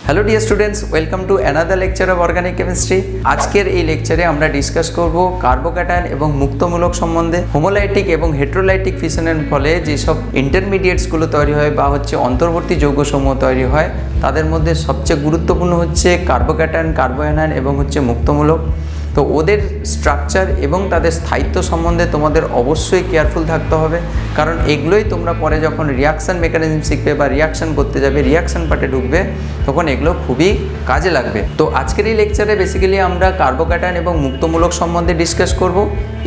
Hello dear students, welcome to another lecture of organic chemistry. আজকের এই লেকচারে আমরা ডিসকাস করব কার্বোক্যাটায়ন এবং মুক্তমূলক সম্বন্ধে। হোমোলাইটিক এবং হেট্রোলাইটিক ফিশনের ফলে যেসব ইন্টারমিডিয়েটসগুলো তৈরি হয় বা অন্তর্বর্তী যৌগসমূহ তৈরি হয়, তাদের মধ্যে সবচেয়ে গুরুত্বপূর্ণ হচ্ছে কার্বোক্যাটায়ন, কার্বোঅ্যানায়ন এবং মুক্তমূলক। তো ওদের স্ট্রাকচার এবং তাদের স্থায়িত্ব সম্বন্ধে তোমাদের অবশ্যই কেয়ারফুল থাকতে হবে, কারণ এগুলোই তোমরা পরে যখন রিয়াকশান মেকানিজম শিখবে বা রিয়াকশান করতে যাবে, রিয়াকশান পার্টে ঢুকবে, তখন এগুলো খুবই কাজে লাগবে। তো আজকের এই লেকচারে বেসিক্যালি আমরা কার্বোক্যাটায়ন এবং মুক্তমূলক সম্বন্ধে ডিসকাস করব।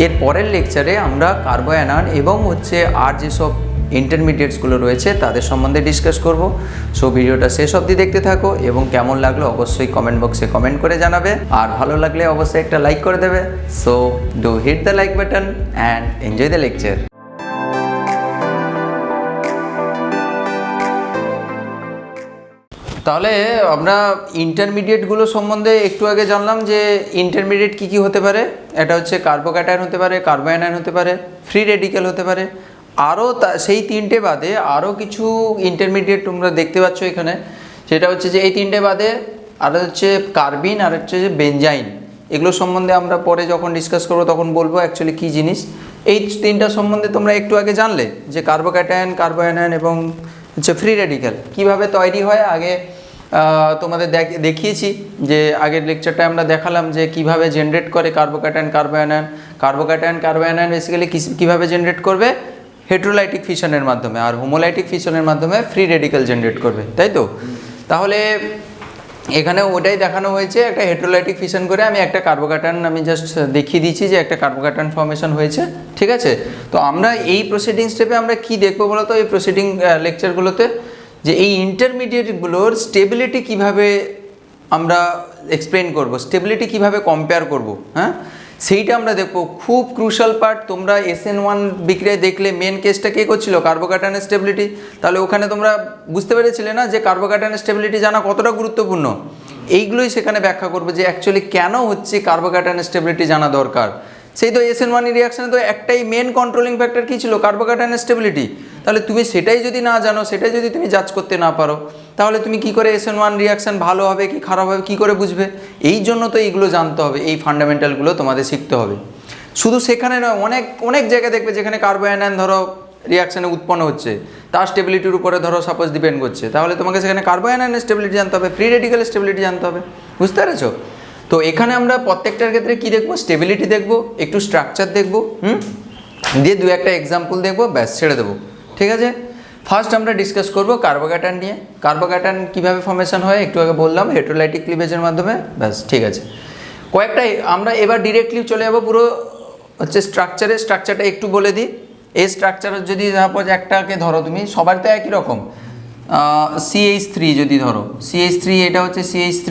এর পরের লেকচারে আমরা কার্বোঅ্যানায়ন এবং আর যেসব ইন্টারমিডিয়েটসগুলো রয়েছে তাদের সম্বন্ধে ডিসকাস করব। সো ভিডিওটা শেষ অবধি দেখতে থাকো এবং কেমন লাগলো অবশ্যই কমেন্ট বক্সে কমেন্ট করে জানাবে, আর ভালো লাগলে অবশ্যই একটা লাইক করে দেবে। So do hit the like button and enjoy the lecture. তাহলে আমরা ইন্টারমিডিয়েটগুলো সম্বন্ধে একটু আগে জানলাম যে ইন্টারমিডিয়েট কী কী হতে পারে। এটা হচ্ছে কার্বোক্যাটায়ন হতে পারে, কার্বোঅ্যানায়ন হতে পারে, ফ্রি রেডিক্যাল হতে পারে। আরও সেই তিনটে বাদে আরও কিছু ইন্টারমিডিয়েট তোমরা দেখতে পাচ্ছ এখানে। সেটা হচ্ছে যে এই তিনটে বাদে আর হচ্ছে কার্বিন, আর হচ্ছে যে বেনজাইন। এগুলো সম্বন্ধে আমরা পরে যখন ডিসকাস করবো তখন বলবো অ্যাকচুয়ালি কী জিনিস। এই তিনটা সম্বন্ধে তোমরা একটু আগে জানলে যে কার্বোক্যাটায়ন, কার্বোঅ্যানায়ন এবং ফ্রি রেডিক্যাল কীভাবে তৈরি হয়। আগে তোমাদের দেখিয়েছি যে আগের লেকচারটা আমরা দেখালাম যে কিভাবে জেনারেট করে কার্বোক্যাটায়ন, কার্বোঅ্যানায়ন। কার্বোক্যাটায়ন বেসিক্যালি কীভাবে জেনারেট করবে? হেট্রোলাইটিক ফিশনের মাধ্যমে, আর হোমোলাইটিক ফিশনের মাধ্যমে ফ্রি রেডিক্যাল জেনারেট করবে, তাই তো? তাহলে এখানে ওটাই দেখানো হয়েছে, একটা হেট্রোলাইটিক ফিশন করে আমি একটা কার্বোক্যাটায়ন আমি জাস্ট দেখিয়ে দিচ্ছি যে একটা কার্বোক্যাটায়ন ফর্মেশন হয়েছে, ঠিক আছে? তো আমরা এই প্রসিডিং স্টেপে আমরা কি দেখবো বলো তো, এই প্রসিডিং লেকচারগুলোতে যে এই ইন্টারমিডিয়েটগুলোর স্টেবিলিটি কিভাবে আমরা এক্সপ্লেন করব, স্টেবিলিটি কিভাবে কম্পেয়ার করব, হ্যাঁ, সেইটা আমরা দেখবো। খুব ক্রুশাল পার্ট। তোমরা SN1 বিক্রিয়ায় দেখলে মেন কেসটা কে করছিল? কার্বোক্যাটায়নের স্টেবিলিটি। তাহলে ওখানে তোমরা বুঝতে পেরেছিলে না যে কার্বোক্যাটায়নের স্টেবিলিটি জানা কতটা গুরুত্বপূর্ণ। এইগুলোই সেখানে ব্যাখ্যা করবো যে অ্যাকচুয়ালি কেন হচ্ছে কার্বোক্যাটায়নের স্টেবিলিটি জানা দরকার। সেই তো SN1 রিয়াকশানে তো একটাই মেন কন্ট্রোলিং ফ্যাক্টর কী ছিল? কার্বোক্যাটায়নের স্টেবিলিটি। তাহলে তুমি সেটাই যদি না জানো, সেটাই যদি তুমি জাজ করতে না পারো, তাহলে তুমি কি করে SN1 রিয়াকশান ভালো হবে কি খারাপ হবে কী করে বুঝবে? এই জন্য তো এইগুলো জানতে হবে, এই ফান্ডামেন্টালগুলো তোমাদের শিখতে হবে। শুধু সেখানে নয়, অনেক অনেক জায়গায় দেখবে যেখানে কার্বোঅ্যানায়ন ধরো রিয়াকশানে উৎপন্ন হচ্ছে, তার স্টেবিলিটির উপরে ধরো সাপোজ ডিপেন্ড করছে, তাহলে তোমাকে সেখানে কার্বোঅ্যানায়নের স্টেবিলিটি জানতে হবে, ফ্রি রেডিক্যালের স্টেবিলিটি জানতে হবে। বুঝতে পেরেছো? তো এখানে আমরা প্রত্যেকটার ক্ষেত্রে কী দেখবো? স্টেবিলিটি দেখবো, একটু স্ট্রাকচার দেখবো, দিয়ে দু একটা এক্সাম্পল দেখবো, ব্যাস ছেড়ে দেবো, ঠিক আছে? ফার্স্ট আমরা ডিসকাস করবো কার্বোক্যাটায়ন নিয়ে। কার্বোক্যাটায়ন কীভাবে ফর্মেশন হয় একটু আগে বললাম, হেট্রোলাইটিক ক্লিভেজের মাধ্যমে, ব্যাস ঠিক আছে। কয়েকটাই আমরা এবার ডিরেক্টলি চলে যাবো পুরো স্ট্রাকচারটা একটু বলে দিই। এই স্ট্রাকচার যদি সাপোজ একটাকে ধরো তুমি, সবার তো একই রকম, CH3 যদি ধরো, CH3 এটা হচ্ছে CH3,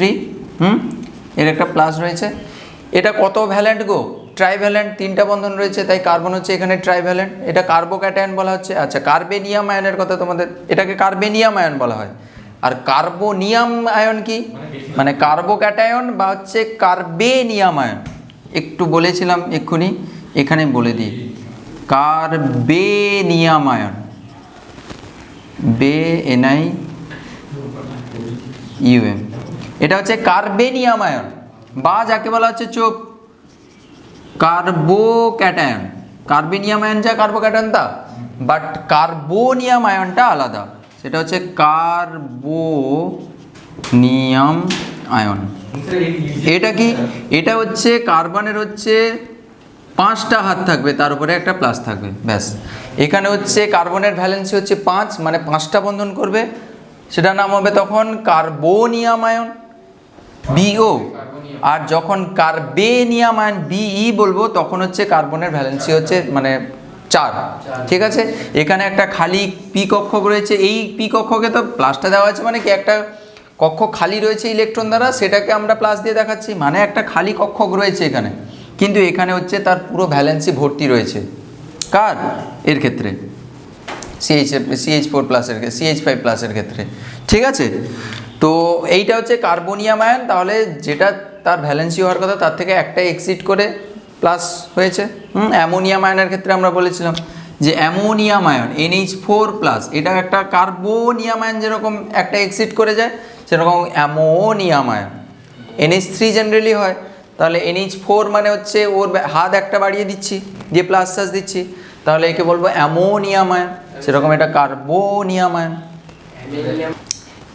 এর একটা প্লাস রয়েছে। এটা কত ভ্যালেন্ট গো? ট্রাইভ্যালেন্ট, তিনটা বন্ধন রয়েছে, তাই কার্বন হচ্ছে এখানে ট্রাইভ্যালেন্ট। এটা কার্বোক্যাটায়ন বলা হচ্ছে। আচ্ছা, কার্বেনিয়াম আয়নের কথা তোমাদের, এটাকে কার্বেনিয়াম আয়ন বলা হয়। আর কার্বোনিয়াম আয়ন কি? মানে কার্বোক্যাটায়ন বা হচ্ছে কার্বেনিয়াম আয়ন। একটু বলেছিলাম এক্ষুনি, এখানে বলে দিই, কার্বেনিয়াম আয়ন, BNIUM, এটা হচ্ছে কার্বেনিয়াম আয়ন, বা যাকে বলা হচ্ছে কার্বোক্যাটায়ন। কার্বেনিয়াম আয়ন যা কার্বোক্যাটায়ন তা, বাট কার্বোনিয়াম আয়নটা আলাদা, সেটা হচ্ছে কার্বোনিয়াম আয়ন। এটা কি? এটা হচ্ছে কার্বনের হচ্ছে 5টা হাত থাকবে, তার উপরে একটা প্লাস থাকবে, ব্যাস। এখানে হচ্ছে কার্বনের ভ্যালেন্সি হচ্ছে 5, মানে 5টা বন্ধন করবে, সেটার নাম হবে তখন কার্বোনিয়াম আয়ন, BO। আর যখন কার্বেনিয়াম আয়ন BE বলবো, তখন হচ্ছে কার্বনের ভ্যালেন্সি হচ্ছে মানে 4, ঠিক আছে? এখানে একটা খালি পি কক্ষক রয়েছে, এই পি কক্ষকে তো প্লাসটা দেওয়া আছে, মানে কি একটা কক্ষ খালি রয়েছে ইলেকট্রন দ্বারা, সেটাকে আমরা প্লাস দিয়ে দেখাচ্ছি, মানে একটা খালি কক্ষক রয়েছে এখানে, কিন্তু এখানে হচ্ছে তার পুরো ভ্যালেন্সি ভর্তি রয়েছে। কার? এর ক্ষেত্রে CH4 প্লাসের, CH5 প্লাসের ক্ষেত্রে, ঠিক আছে? তো এইটা হচ্ছে কার্বোনিয়াম আয়ন। তাহলে যেটা তার ভ্যালেন্সি হওয়ার কথা তার থেকে একটা এক্সিট করে প্লাস হয়েছে। অ্যামোনিয়াম আয়নের ক্ষেত্রে আমরা বলেছিলাম যে অ্যামোনিয়াম আয়ন NH4+, এটা একটা কার্বোনিয়াম আয়ন যেরকম একটা এক্সিট করে যায়, সেরকম অ্যামোনিয়াম আয়ন। NH3 জেনারেলি হয়, তাহলে NH4 মানে হচ্ছে ওর হাত একটা বাড়িয়ে দিচ্ছি, দিয়ে প্লাস চার্জ দিচ্ছি, তাহলে একে বলবো অ্যামোনিয়াম আয়ন। সেরকম এটা কার্বোনিয়াম আয়ন।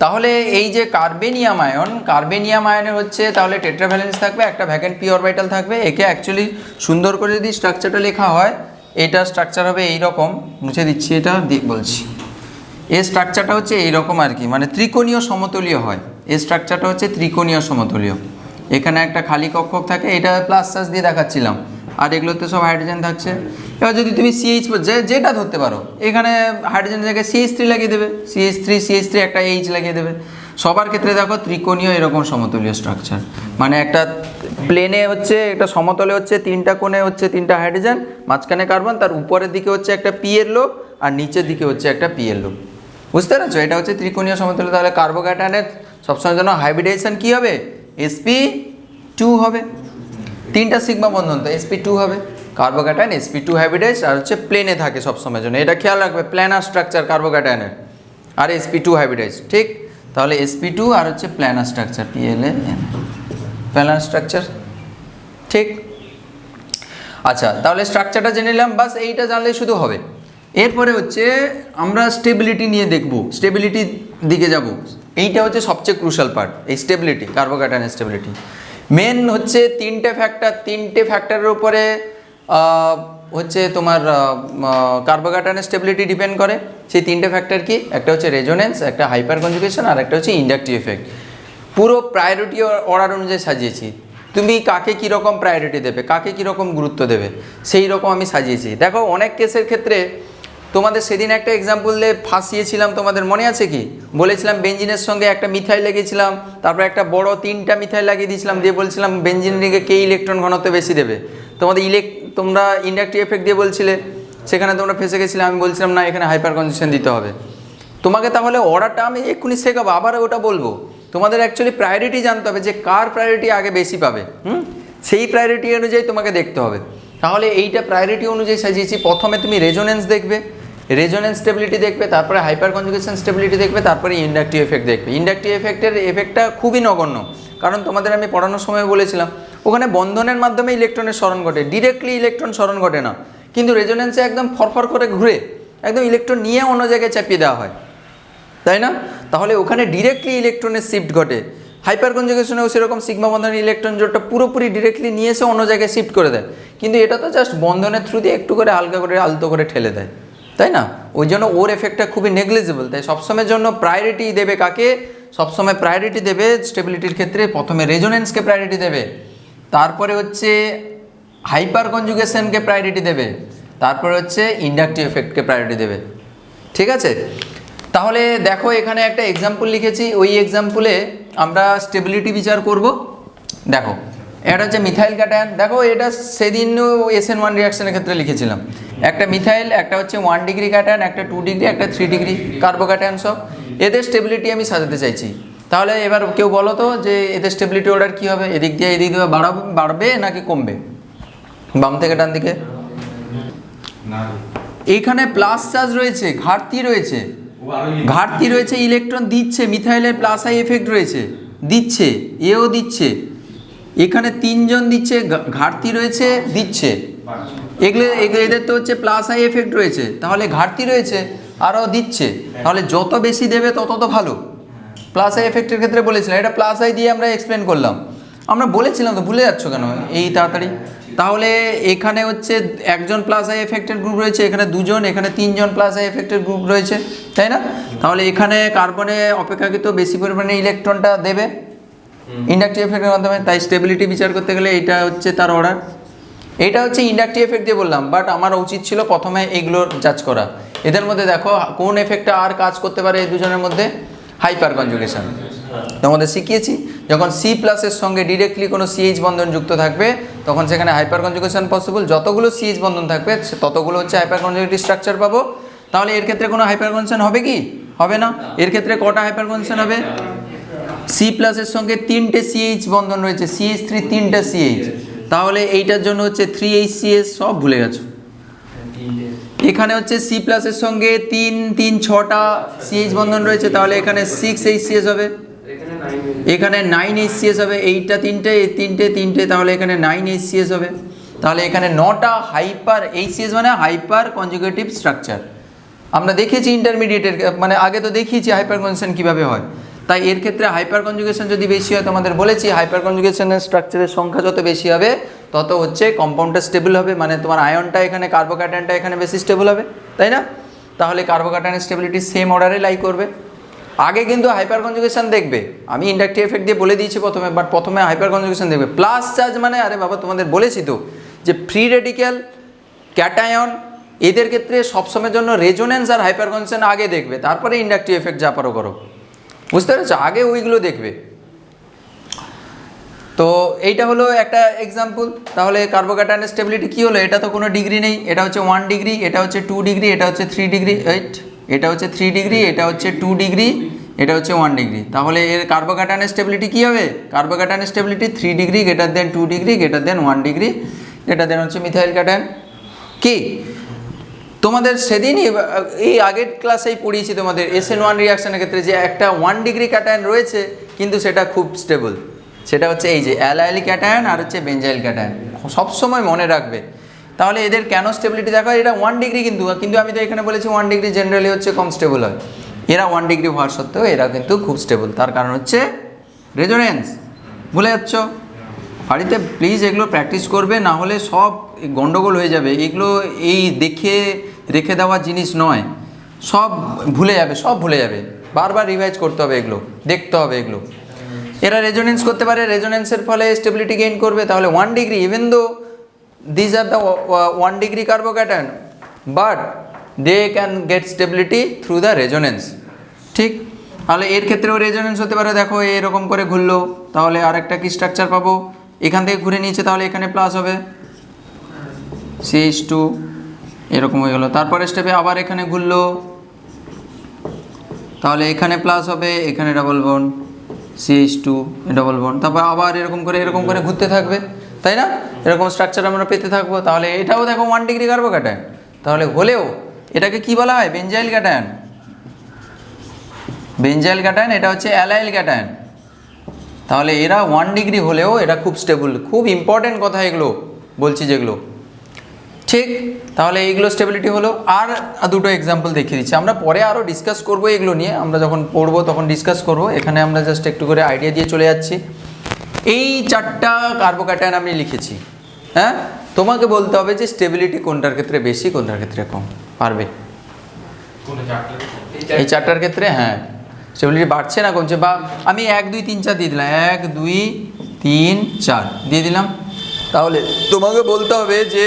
তাহলে এই যে কার্বেনিয়াম আয়নের হচ্ছে তাহলে টেট্রাভ্যালেন্স থাকবে, একটা ভ্যাকেন্ট পি অরবিটাল থাকবে। একে অ্যাকচুয়ালি সুন্দর করে যদি স্ট্রাকচারটা লেখা হয়, এটা স্ট্রাকচার হবে এইরকম, মুছে দিচ্ছি এটা বলছি। এর স্ট্রাকচারটা হচ্ছে এইরকম আর কি, মানে ত্রিকোণীয় সমতলীয় হয়। এর স্ট্রাকচারটা হচ্ছে ত্রিকোণীয় সমতলীয়। এখানে একটা খালি কক্ষক থাকে, এটা প্লাস চার্জ দিয়ে দেখাচ্ছিলাম, আর এগুলোতে সব হাইড্রোজেন থাকছে। এবার যদি তুমি CH যেটা ধরতে পারো, এখানে হাইড্রোজেনের জায়গায় CH3 লাগিয়ে দেবে, CH3 একটা H লাগিয়ে দেবে। সবার ক্ষেত্রে দেখো ত্রিকোণীয় এরকম সমতলীয় স্ট্রাকচার, মানে একটা প্লেনে হচ্ছে, একটা সমতলে হচ্ছে তিনটা কোণে হচ্ছে তিনটা হাইড্রোজেন, মাঝখানে কার্বন, তার উপরের দিকে হচ্ছে একটা পি এর লোক, আর নিচের দিকে হচ্ছে একটা পি এর লোক। বুঝতে পারছো? এটা হচ্ছে ত্রিকোণীয় সমতলে। তাহলে কার্বোক্যাটায়নের সবসময় জন্য হাইব্রিডাইজেশন কী হবে? sp2 হবে। তিনটা সিগমা বন্ধন, তো sp2 হবে। কার্বোক্যাটায়ন sp2 হাইব্রিডাইজ, আর হচ্ছে প্লেনে থাকে সবসময়ের জন্য, এটা খেয়াল রাখবে, প্ল্যানার স্ট্রাকচার কার্বোক্যাটায়নের, আর sp2 হাইব্রিডাইজ, ঠিক? তাহলে sp2 আর হচ্ছে planar structure, PLAN planar structure, ঠিক? আচ্ছা, তাহলে স্ট্রাকচারটা জেনে নিলাম, বাস এইটা জানলেই শুধু হবে। এরপরে হচ্ছে আমরা স্টেবিলিটি নিয়ে দেখব, স্টেবিলিটির দিকে যাব। এইটা হচ্ছে সবচেয়ে ক্রুশাল পার্ট, এই স্টেবিলিটি, কার্বোক্যাটায়নের স্টেবিলিটি। মেন হচ্ছে তিনটে ফ্যাক্টরের উপরে হচ্ছে তোমার কার্বোক্যাটায়নের স্টেবিলিটি ডিপেন্ড করে। সেই তিনটে ফ্যাক্টর কি? একটা হচ্ছে রেজোনেন্স, একটা হাইপার কনজুগেশন, আর একটা হচ্ছে ইন্ডাকটিভ এফেক্ট। পুরো প্রায়োরিটি অর্ডার অনুযায়ী সাজিয়েছি। তুমি কাকে কীরকম প্রায়োরিটি দেবে, কাকে কীরকম গুরুত্ব দেবে, সেই রকম আমি সাজিয়েছি। দেখো, অনেক কেসের ক্ষেত্রে তোমাদের সেদিন একটা এক্সাম্পল দিয়ে ফাঁসিয়েছিলাম, তোমাদের মনে আছে কি? বলেছিলাম বেঞ্জিনের সঙ্গে একটা মিথাইল লাগিয়েছিলাম, তারপর একটা বড় 3টা মিথাইল লাগিয়ে দিয়েছিলাম, দিয়ে বলছিলাম বেঞ্জিনকে কে ইলেকট্রন ঘনত্ব বেশি দেবে। তোমরা ইন্ডাকটিভ এফেক্ট দিয়ে বলছিলে, সেখানে তোমরা ফেসে গেছিলে। আমি বলছিলাম না, এখানে হাইপার কনজুগেশন দিতে হবে তোমাকে। তাহলে অর্ডারটা আমি এক্ষুনি শেখাবো, আবার ওটা বলবো। তোমাদের অ্যাকচুয়ালি প্রায়োরিটি জানতে হবে, যে কার প্রায়োরিটি আগে বেশি পাবে, সেই প্রায়োরিটি অনুযায়ী তোমাকে দেখতে হবে। তাহলে এইটা প্রায়োরিটি অনুযায়ী সাজিয়েছি। প্রথমে তুমি রেজোনেন্স দেখবে, রেজোনেন্স স্টেবিলিটি দেখবে, তারপরে হাইপার কনজুগেশন স্টেবিলিটি দেখবে, তারপরে ইন্ডাকটিভ এফেক্ট দেখবে। ইন্ডাকটিভ এফেক্টটা খুবই নগণ্য, কারণ তোমাদের আমি পড়ানোর সময় বলেছিলাম ওখানে বন্ধনের মাধ্যমে ইলেকট্রনের স্মরণ ঘটে, ডিরেক্টলি ইলেকট্রন স্মরণ ঘটে না। কিন্তু রেজোনেন্সে একদম ফরফর করে ঘুরে একদম ইলেকট্রন নিয়ে অন্য জায়গায় চাপিয়ে দেওয়া হয়, তাই না? তাহলে ওখানে ডিরেক্টলি ইলেকট্রনের শিফট ঘটে। হাইপার কনজুগেশনেও সেরকম সিগমা বন্ধনের ইলেকট্রন জোটটা পুরোপুরি ডিরেক্টলি নিয়ে এসে অন্য জায়গায় শিফট করে দেয়, কিন্তু এটা তো জাস্ট বন্ধনের থ্রু দিয়ে একটু করে হালকা করে আলতো করে ঠেলে দেয়, তাই না? ওই জন্য ওর এফেক্টটা খুবই নেগলিজেবল। তাই সবসময়ের জন্য প্রায়োরিটি দেবে কাকে? সবসময় প্রায়োরিটি দেবে স্টেবিলিটির ক্ষেত্রে প্রথমে রেজোনেন্সকে প্রায়োরিটি দেবে, তারপরে হচ্ছে হাইপার কনজুগেশনকে প্রায়োরিটি দেবে, তারপরে হচ্ছে ইন্ডাকটিভ এফেক্টকে প্রায়োরিটি দেবে, ঠিক আছে? তাহলে দেখো, এখানে একটা এক্সাম্পল লিখেছি, ওই এক্সাম্পলে আমরা স্টেবিলিটি বিচার করব। দেখো, এটা হচ্ছে মিথাইল ক্যাটায়ন। দেখো, এটা সেদিনও SN1 রিয়াকশনের ক্ষেত্রে লিখেছিলাম। একটা মিথাইল, একটা হচ্ছে 1 ডিগ্রি ক্যাটায়ন, একটা 2 ডিগ্রি, একটা 3 ডিগ্রি কার্বোক্যাটায়ন সব। এদের স্টেবিলিটি আমি সাজাতে চাইছি। তাহলে এবার কেউ বলো তো যে এদের স্টেবিলিটি অর্ডার কী হবে? এদিক দিয়ে বাড়বে নাকি কমবে? বাম থেকে ডান দিকে। এইখানে প্লাস চার্জ রয়েছে, ঘাটতি রয়েছে, ইলেকট্রন দিচ্ছে, মিথাইলের প্লাস আই এফেক্ট রয়েছে, দিচ্ছে, এও দিচ্ছে, এখানে 3 জন দিচ্ছে, ঘাটতি রয়েছে, দিচ্ছে, এদের তো হচ্ছে প্লাস আই এফেক্ট রয়েছে, তাহলে ঘাটতি রয়েছে আরও দিচ্ছে, তাহলে যত বেশি দেবে তত তো ভালো। প্লাস আই এফেক্টের ক্ষেত্রে বলেছিলাম, এটা প্লাস আই দিয়ে আমরা এক্সপ্লেন করলাম, আমরা বলেছিলাম তো, ভুলে যাচ্ছ কেন এই তাড়াতাড়ি? তাহলে এখানে হচ্ছে একজন প্লাস আই এফেক্টের গ্রুপ রয়েছে, এখানে 2 জন, এখানে 3 জন প্লাস আই এফেক্টের গ্রুপ রয়েছে, তাই না? তাহলে এখানে কার্বনে অপেক্ষাকৃত বেশি পরিমাণে ইলেকট্রনটা দেবে ইন্ডাকটিভ এফেক্টের মাধ্যমে। তাই স্টেবিলিটি বিচার করতে গেলে এটা হচ্ছে তার অর্ডার। এটা হচ্ছে ইন্ডাকটিভ এফেক্ট দিয়ে বললাম, বাট আমার উচিত ছিল প্রথমে এইগুলোর জাজ করা। এদের মধ্যে দেখো কোন এফেক্টটা আর কাজ করতে পারে এই দুজনের মধ্যে? Hyper conjugation. তোমাদের শিখিয়েছি, যখন C+-এর সঙ্গে ডিরেক্টলি কোনো CH বন্ধন যুক্ত থাকবে তখন সেখানে হাইপার কনজুগেশন পসিবল। যতগুলো CH বন্ধন থাকবে ততগুলো হচ্ছে হাইপার কনজুগেটিভ স্ট্রাকচার পাবো। তাহলে এর ক্ষেত্রে কোনো হাইপার কনজুগেশন হবে কি? হবে না। এর ক্ষেত্রে কটা হাইপার কনজুগেশন হবে? C+-এর সঙ্গে 3টে CH বন্ধন রয়েছে, CH3 3টা CH, তাহলে এইটার জন্য হচ্ছে 3HCS, সব ভুলে গেছো। এখানে হচ্ছে C+-এর সঙ্গে 3 3 6টা CH বন্ধন রয়েছে, তাহলে এখানে 6HCS হবে। এখানে 9 HCS হবে, এইটা তিনটে, এই তিনটে তিনটে, তাহলে এখানে 9 HCS হবে। তাহলে এখানে 9টা হাইপার HCS মানে হাইপার কনজুগেটিভ স্ট্রাকচার। আমরা দেখেছি ইন্টারমিডিয়েটের, মানে আগে তো দেখিয়েছি হাইপার কনজুগেশন কীভাবে হয়। তাই এর ক্ষেত্রে হাইপার কনজুগেশন যদি বেশি হয়, তোমাদের বলেছি হাইপার কনজুগেশনের স্ট্রাকচারের সংখ্যা যত বেশি হবে তত হচ্ছে কম্পাউন্ডটা স্টেবল হবে, মানে তোমার আয়নটা এখানে, কার্বোক্যাটায়নটা এখানে বেশি স্টেবল হবে, তাই না? তাহলে কার্বোক্যাটায়নের স্টেবিলিটি সেম অর্ডারে লাই করবে। আগে কিন্তু হাইপার কনজুগেশন দেখবে, আমি ইন্ডাকটিভ এফেক্ট দিয়ে বলে দিয়েছি প্রথমে, বাট প্রথমে হাইপার কনজুগেশন দেখবে। প্লাস চার্জ মানে, আরে বাবা তোমাদের বলেছি তো যে ফ্রি রেডিক্যাল, ক্যাটায়ন, এদের ক্ষেত্রে সবসময়ের জন্য রেজোনেন্স আর হাইপার কনজুগেশন আগে দেখবে, তারপরে ইন্ডাকটিভ এফেক্ট যা পারো করো, বুঝতে পেরেছো? আগে ওইগুলো দেখবে। তো এইটা হলো একটা এক্সাম্পল। তাহলে কার্বোক্যাটায়নের স্টেবিলিটি কী হলো? এটা তো কোনো ডিগ্রি নেই, এটা হচ্ছে 1 ডিগ্রি, এটা হচ্ছে 2 ডিগ্রি, এটা হচ্ছে 3 ডিগ্রি, এটা হচ্ছে 3 ডিগ্রি, এটা হচ্ছে 2 ডিগ্রি, এটা হচ্ছে 1 ডিগ্রি। তাহলে এর কার্বোক্যাটায়নের স্টেবিলিটি কী হবে? কার্বোক্যাটায়নের stability 3 degree greater than 2 degree greater than 1 degree greater than হচ্ছে মিথাইল ক্যাটায়ন। কি তোমাদের সেদিনই এই আগের ক্লাসেই পড়িয়েছি তোমাদের SN1 রিয়াকশনের ক্ষেত্রে যে একটা 1 ডিগ্রি ক্যাটায়ন রয়েছে কিন্তু সেটা খুব স্টেবল, সেটা হচ্ছে এই যে অ্যালাইল ক্যাটায়ন আর হচ্ছে বেঞ্জাইল ক্যাটায়ন, সবসময় মনে রাখবে। তাহলে এদের কেন স্টেবিলিটি দেখা হয়? এটা 1 ডিগ্রি, কিন্তু আমি তো এখানে বলেছি 1 ডিগ্রি জেনারেলি হচ্ছে কম স্টেবল হয়, এরা 1 ডিগ্রি হওয়ার সত্ত্বেও এরা কিন্তু খুব স্টেবল। তার কারণ হচ্ছে রেজোনেন্স। ভুলে যাচ্ছ? বাড়িতে প্লিজ এগুলো প্র্যাকটিস করবে, না হলে সব গন্ডগোল হয়ে যাবে। এগুলো এই দেখে রেখে দেওয়া জিনিস নয়, সব ভুলে যাবে, সব ভুলে যাবে। বারবার রিভাইজ করতে হবে, এগুলো দেখতে হবে। এগুলো এরা রেজোনেন্স করতে পারে, রেজোনেন্সের ফলে স্টেবিলিটি গেইন করবে। তাহলে 1 degree, even though these are the 1 degree carbocation, but they can get stability through the resonance. ঠিক, তাহলে এর ক্ষেত্রেও রেজোনেন্স হতে পারে। দেখো এরকম করে ঘুরলো, তাহলে আর একটা কি স্ট্রাকচার পাবো? এখান থেকে ঘুরে নিয়েছে, তাহলে এখানে প্লাস হবে CH2, এরকম হয়ে গেল। তারপরে স্টেপে আবার এখানে ঘুরলো, তাহলে এখানে প্লাস হবে, এখানে double bond CH2 double bond, তারপর আবার এরকম করে ঘুরতে থাকবে, তাই না? এরকম স্ট্রাকচার আমরা পেতে থাকবো। তাহলে এটাও দেখো 1 ডিগ্রি কার্বোক্যাটায়ন, তাহলে হলেও এটাকে কি বলা হয়? Benzyl cation. বেঞ্জাইল ক্যাটায়ন, এটা হচ্ছে অ্যালাইল ক্যাটায়ন। তাহলে এরা 1 ডিগ্রি হলেও এরা খুব স্টেবল। খুব ইম্পর্টেন্ট কথা এগুলো বলছি যেগুলো, ঠিক। তাহলে এইগুলো স্টেবিলিটি হলো। আর দুটো এক্সাম্পল দেখিয়ে দিচ্ছি, আমরা পরে আরও ডিসকাস করবো এগুলো নিয়ে, আমরা যখন পড়বো তখন ডিসকাস করবো। এখানে আমরা জাস্ট একটু করে আইডিয়া দিয়ে চলে যাচ্ছি। এই 4টা কার্বোক্যাটায়ন আমি লিখেছি, হ্যাঁ? তোমাকে বলতে হবে যে স্টেবিলিটি কোনটার ক্ষেত্রে বেশি, কোনটার ক্ষেত্রে কম। পারবে? এই 4টার ক্ষেত্রে হ্যাঁ, স্টেবিলিটি বাড়ছে না কমছে, বা আমি 1 2 3 4 দিয়ে দিলাম, 1 2 3 4 দিয়ে দিলাম। তাহলে তোমাকে বলতে হবে যে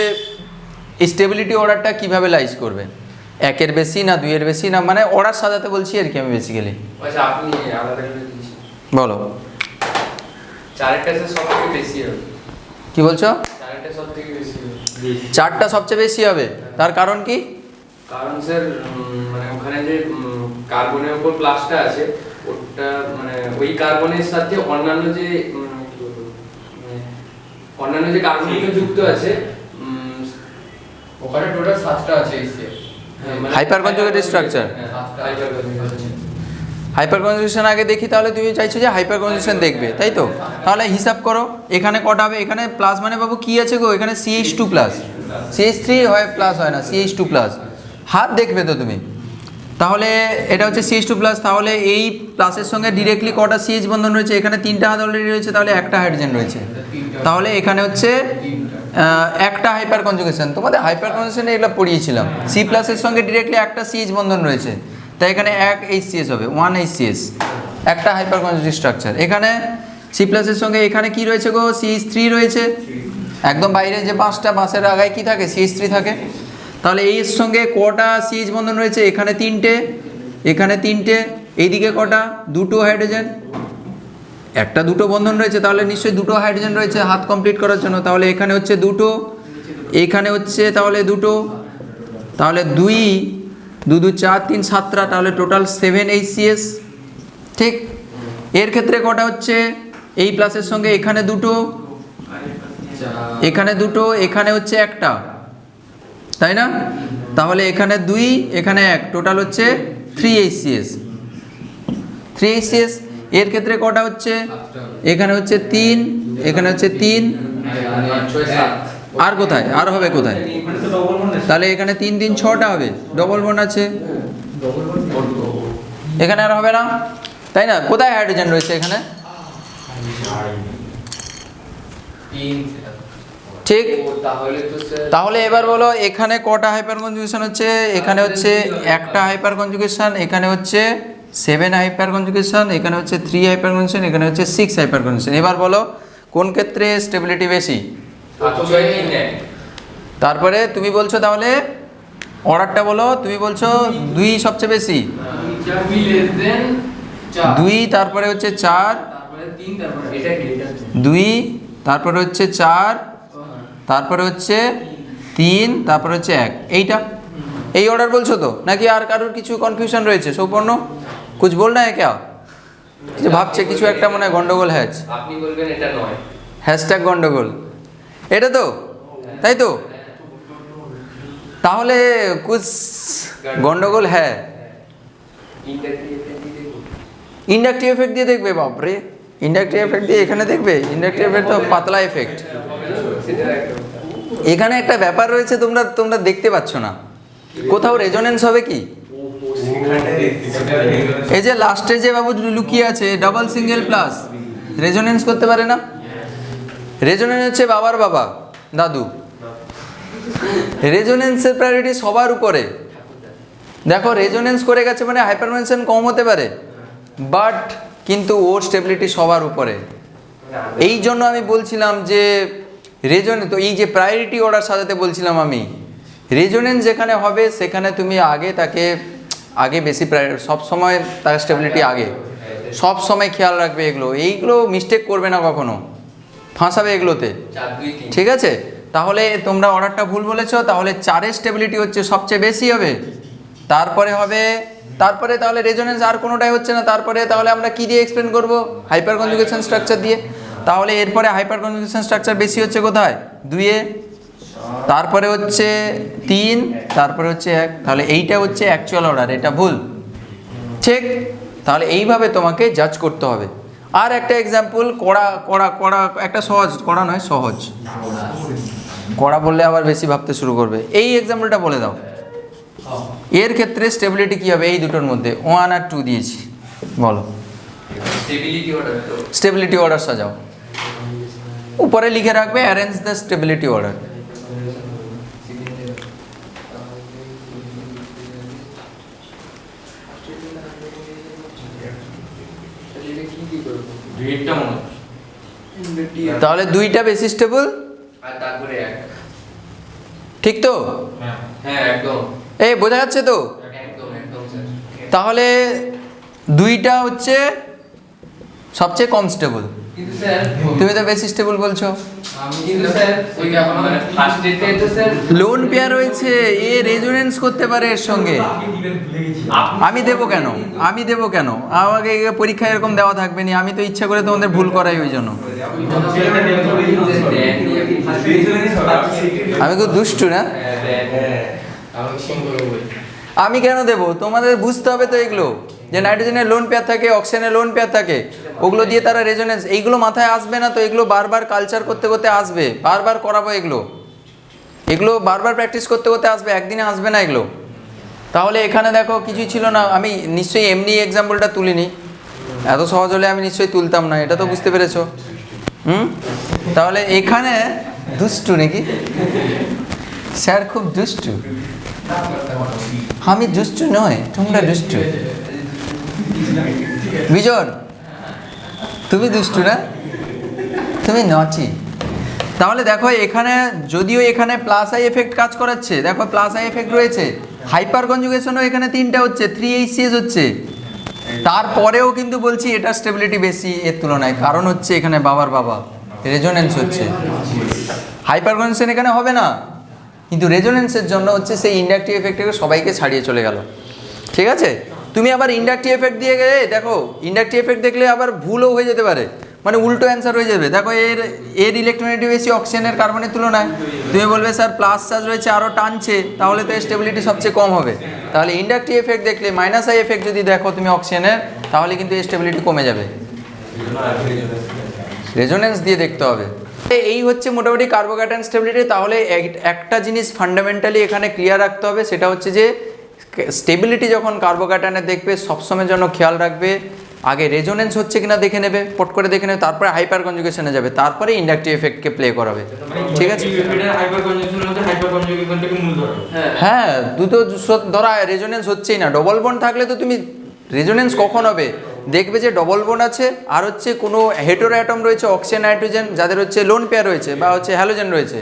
স্টেবিলিটি অর্ডারটা কীভাবে লাইজ করবে, 1-এর বেশি না 2-এর বেশি না, মানে অর্ডার সাজাতে বলছি আর কি আমি বেসিক্যালি। আচ্ছা, আপনি আলাদা করে দিয়েছেন, বলো 4টা সবথেকে বেশি হবে। কি বলছো? 4টা সবথেকে বেশি হবে। 4টা সবচেয়ে বেশি হবে, তার কারণ কি? কারণ স্যার মানে ওখানে যে কার্বনের উপর প্লাসটা আছে, ওটা মানে ওই কার্বনের সাথে অন্যান্য যে অন্যান্য যে কার্বনগুলো যুক্ত আছে, ওখানে টোটাল 7টা আছে এসে hyper conjugated structure. Hyper conjugation আগে দেখি, তাহলে তুমি চাইছো যে হাইপার কনজুগেশন দেখবে, তাই তো? তাহলে হিসাব করো, এখানে কটা হবে? এখানে প্লাস মানে বাবু কি আছে গো? এখানে CH2 প্লাস, CH3 হয় প্লাস হয় না, CH2 প্লাস। হাত দেখবে তো তুমি, তাহলে এটা হচ্ছে CH2 প্লাস। তাহলে এই প্লাসের সঙ্গে ডিরেক্টলি কটা CH বন্ধন রয়েছে? এখানে 3টা হাত অলরেডি রয়েছে, তাহলে একটা হাইড্রোজেন রয়েছে। তাহলে এখানে হচ্ছে একটা হাইপার কনজুগেশন। তোমাদের হাইপার কনজুগেশনে এগুলো পড়িয়েছিলাম। C প্লাসের সঙ্গে ডিরেক্টলি একটা CH বন্ধন রয়েছে, তাই এখানে 1 HCS হবে, 1 HCS, একটা হাইপার কনজুগেটেড স্ট্রাকচার। এখানে C প্লাসের সঙ্গে এখানে কি রয়েছে গো? CH3 রয়েছে, একদম বাইরে যে বাঁশটা, বাঁশের আগায় কি থাকে? CH3 থাকে। তাহলে এর সঙ্গে কটা CH বন্ধন রয়েছে? এখানে 3টে, এখানে 3টে, এইদিকে কটা? 2টো হাইড্রোজেন, একটা 2টো বন্ধন রয়েছে, তাহলে নিশ্চয়ই 2টো হাইড্রোজেন রয়েছে হাত কমপ্লিট করার জন্য। তাহলে এখানে হচ্ছে 2টো, এখানে হচ্ছে তাহলে 2টো, তাহলে 2 2 2 4 3 7টা, তাহলে টোটাল 7 HCS। ঠিক, এর ক্ষেত্রে কটা হচ্ছে? এই প্লাসের সঙ্গে এখানে 2টো, এখানে 2টো, এখানে হচ্ছে একটা, তাই না? তাহলে এখানে 2, এখানে 1, টোটাল হচ্ছে 3 HCS। 3 HCS। এর ক্ষেত্রে কটা হচ্ছে? এখানে হচ্ছে 3, এখানে হচ্ছে 3, আর কোথায় আর হবে কোথায়? তাহলে এখানে 3 3 6টা হবে, ডবল বন্ড আছে, এখানে আর হবে না, তাই না? কোথায় হাইড্রোজেন রয়েছে এখানে? ঠিক। তাহলে এবার বলো এখানে কটা হাইপার কনজুগেশন হচ্ছে? এখানে হচ্ছে একটা হাইপার কনজুগেশন, এখানে হচ্ছে 7 হাইপার কনজুগেশন, এখানে হচ্ছে 3 হাইপার কনজুগেশন, এখানে হচ্ছে 6 হাইপার কনজুগেশন। এবার বলো কোন ক্ষেত্রে স্টেবিলিটি বেশি? তারপরে তুমি বলছো তাহলে অর্ডারটা বলো, তুমি বলছো 2 সবচেয়ে বেশি, 2, তারপরে হচ্ছে 4, 2, তারপরে হচ্ছে 4, তারপরে হচ্ছে 3, তারপরে হচ্ছে 1, এইটা এই অর্ডার বলছো তো? নাকি আর কারোর কিছু কনফিউশন রয়েছে? সৌপর্ণ কুছ বলনা হ্যাঁ ক্যা? কিছু ভাবছে কিছু একটা মনে হয় গন্ডগোল হ্যাচ, আপনি বলবেন এটা নয়, হ্যাশট্যাগ গন্ডগোল, এটা তো তাই তো? তাহলে কুছ গন্ডগোল হ্যাঁ। ইন্ডাকটিভ এফেক্ট দিয়ে দেখবে? বাপরে, ইন্ডাকটিভ এফেক্ট দিয়ে এখানে দেখবে? ইন্ডাকটিভ এফেক্ট তো পাতলা এফেক্ট। এখানে একটা ব্যাপার রয়েছে, তোমরা দেখতে পাচ্ছ না, কোথাও রেজোনেন্স হবে কি? এই যে লাস্টে যে বাবু লুকিয়ে আছে ডাবল সিঙ্গেল প্লাস, রেজোনেন্স করতে পারে না? রেজোনেন্স হচ্ছে বাবার বাবা, দাদু। রেজোনেন্সের প্রায়োরিটি সবার উপরে। দেখো রেজোনেন্স করে গেছে মানে হাইপারটেনশন কম হতে পারে, বাট কিন্তু ওর স্টেবিলিটি সবার উপরে। এই জন্য আমি বলছিলাম যে রেজোনেন্স, তো এই যে প্রায়োরিটি অর্ডার সাজাতে বলছিলাম আমি, রেজোনেন্স যেখানে হবে সেখানে তুমি আগে বেশি সব সময় তার স্টেবিলিটি আগে, সব সময় খেয়াল রাখবে এইগুলো মিস্টেক করবে না কখনো, ফাঁসাবে এগুলোতে, ঠিক আছে? তাহলে তোমরা অর্ডারটা ভুল বলেছো, তাহলে 4-এর স্টেবিলিটি হচ্ছে সবচেয়ে বেশি হবে, তারপরে তাহলে রেজোনেন্স আর কোনোটাই হচ্ছে না, তারপরে তাহলে আমরা কি দিয়ে এক্সপ্লেন করব? হাইপার কনজুগেশন স্ট্রাকচার দিয়ে। তাহলে এরপরে হাইপার কনজুগেশন স্ট্রাকচার বেশি হচ্ছে কোথায়? 2-এ, তারপরে হচ্ছে 3, তারপরে হচ্ছে 1, তাহলে এইটা হচ্ছে অ্যাকচুয়াল অর্ডার, এটা ভুল, ঠিক? তাহলে এইভাবে তোমাকে জাজ করতে হবে। আর একটা এক্সাম্পল, কড়া একটা সহজ, কড়া নয় সহজ, কড়া বললে আবার বেশি ভাবতে শুরু করবে। এই এক্সাম্পলটা বলে দাও, এর ক্ষেত্রে স্টেবিলিটি কি হবে? এই দুটোর মধ্যে 1 আর 2 দিয়েছি, বলো। স্টেবিলিটি অর্ডার সাজাও, উপরে লিখে রাখবে অ্যারেঞ্জ দ্য স্টেবিলিটি অর্ডার। তাহলে 2টা বেশি স্টেবল আর তারপরে 1, ঠিক তো? হ্যাঁ একদম, এই বোঝা যাচ্ছে তো? একদম স্যার। তাহলে 2টা হচ্ছে সবচেয়ে কম স্টেবল, কিন্তু স্যার তুমি তো বেশি স্টেবল বলছো। কিন্তু স্যার ওই মানে ফার্স্ট ডেটে তো স্যার লোন পেয়ার রয়েছে, এ রেজোনেন্স করতে পারে এর সঙ্গে। আমি দেবো কেন? আমাকে পরীক্ষায় এরকম দেওয়া থাকবে না, আমি তো ইচ্ছা করে তোমাদের ভুল করাই, ওই জন্য আমি খুব দুষ্টু না? আমি কেন দেবো? তোমাদের বুঝতে হবে তো এগুলো, যে নাইট্রোজেনের লোন পেয়ার থাকে, অক্সিজেনের লোন পেয়ার থাকে, ওগুলো দিয়ে তারা রেজোনেন্স, এইগুলো মাথায় আসবে না তো? এগুলো বারবার কালচার করতে করতে আসবে, বারবার করাবো এগুলো বারবার প্র্যাকটিস করতে করতে আসবে, একদিনে আসবে না এগুলো। তাহলে এখানে দেখো কিছুই ছিল না, আমি নিশ্চয়ই এমনি এক্সাম্পলটা তুলিনি, এত সহজ হলে আমি নিশ্চয়ই তুলতাম না, এটা তো বুঝতে পেরেছো? তাহলে এখানে দুষ্টু নাকি? স্যার খুব দুষ্টু? আমি দুষ্টু নয়, তোমরা দুষ্টু। বিজন, তুমি দুষ্টু না? তুমি নটি। তাহলে দেখো এখানে যদিও এখানে প্লাস আই এফেক্ট কাজ করাচ্ছে, দেখো প্লাস আই এফেক্ট রয়েছে, হাইপার কনজুগেশনও এখানে 3টা হচ্ছে, 3HCS হচ্ছে, তারপরেও কিন্তু বলছি এটা স্টেবিলিটি বেশি এর তুলনায়, কারণ হচ্ছে এখানে বাবার বাবা, রেজোনেন্স হচ্ছে। হাইপার কনজুগেশন এখানে হবে না, কিন্তু রেজোনেন্সের জন্য হচ্ছে সেই ইন্ডাকটিভ এফেক্টকে সবাইকে ছাড়িয়ে চলে গেল, ঠিক আছে? তুমি আবার ইন্ডাকটিভ এফেক্ট দিয়ে গেলে দেখো, ইন্ডাকটিভ এফেক্ট দেখলে আবার ভুলও হয়ে যেতে পারে, মানে উল্টো অ্যান্সার হয়ে যাবে। দেখো এর ইলেকট্রনিটি বেশি অক্সিজেনের কার্বনের তুলনায়, তুমি বলবে স্যার প্লাস চার্জ রয়েছে আরও টানছে, তাহলে তো স্টেবিলিটি সবচেয়ে কম হবে। তাহলে ইন্ডাকটিভ এফেক্ট দেখলে মাইনাস আই এফেক্ট যদি দেখো তুমি অক্সিজেনের, তাহলে কিন্তু স্টেবিলিটি কমে যাবে। রেজোনেন্স দিয়ে দেখতে হবে। এই হচ্ছে মোটামুটি কার্বোক্যাটায়ন স্টেবিলিটি। তাহলে একটা জিনিস ফান্ডামেন্টালি এখানে ক্লিয়ার রাখতে হবে, সেটা হচ্ছে যে স্টেবিলিটি যখন কার্বোক্যাটায়নের দেখবে সবসময় জন্য খেয়াল রাখবে আগে রেজোনেন্স হচ্ছে কিনা দেখে নেবে, পট করে দেখে নেবে, তারপরে হাইপার কনজুগেশনে যাবে, তারপরে ইন্ডাকটিভ এফেক্টকে প্লে করাবে। ঠিক আছে, হ্যাঁ দুটো ধরা রেজোনেন্স হচ্ছেই না। ডবল বন্ড থাকলে তো তুমি রেজোনেন্স কখন হবে, দেখবে যে ডবল বন্ড আছে আর হচ্ছে কোনো হেটেরো অ্যাটম রয়েছে, অক্সিজেন নাইট্রোজেন, যাদের হচ্ছে লোন পেয়ার রয়েছে বা হচ্ছে হ্যালোজেন রয়েছে,